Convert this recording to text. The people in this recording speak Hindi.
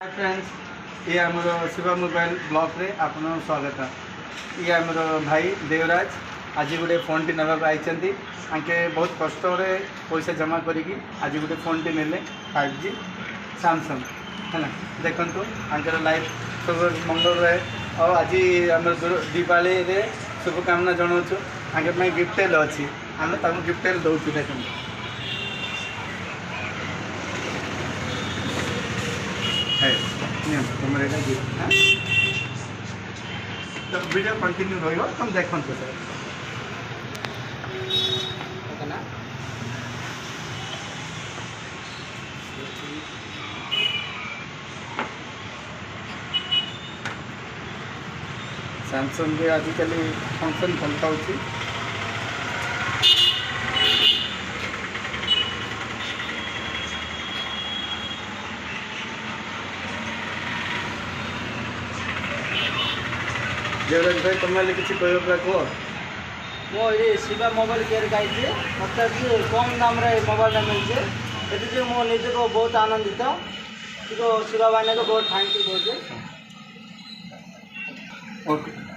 हाय फ्रेंड्स, ये आमर शिवा मोबाइल ब्लॉग रे आपन स्वागत है। ये आमर भाई देवराज आज गोटे फोन टी नाक आई आंके बहुत कष्ट पैसा जमा करी आज गोटे फोन टी ने 5G सैमसंग है ना। देखु आंकर लाइफ सब मंगल रहे और आज आम दीपावली रे शुभकामना जनाऊँ। आगे गिफ्टेल अच्छी आम गिफ्टेल दौर देखो। है तुम तो वीडियो कंटिन्यू रही तुम देखो सर ओके ना। सैमसंग आजिकल फंक्शन भलता होची। देवराज भाई तुम्हें किसी कह मो ये शिवा मोबाइल केयर गाई मत कम दाम रे मोबाइल मिलছে ये मो निजे को बहुत आनंदित शिवा भाई को बहुत थैंक यू बोलते। ओके।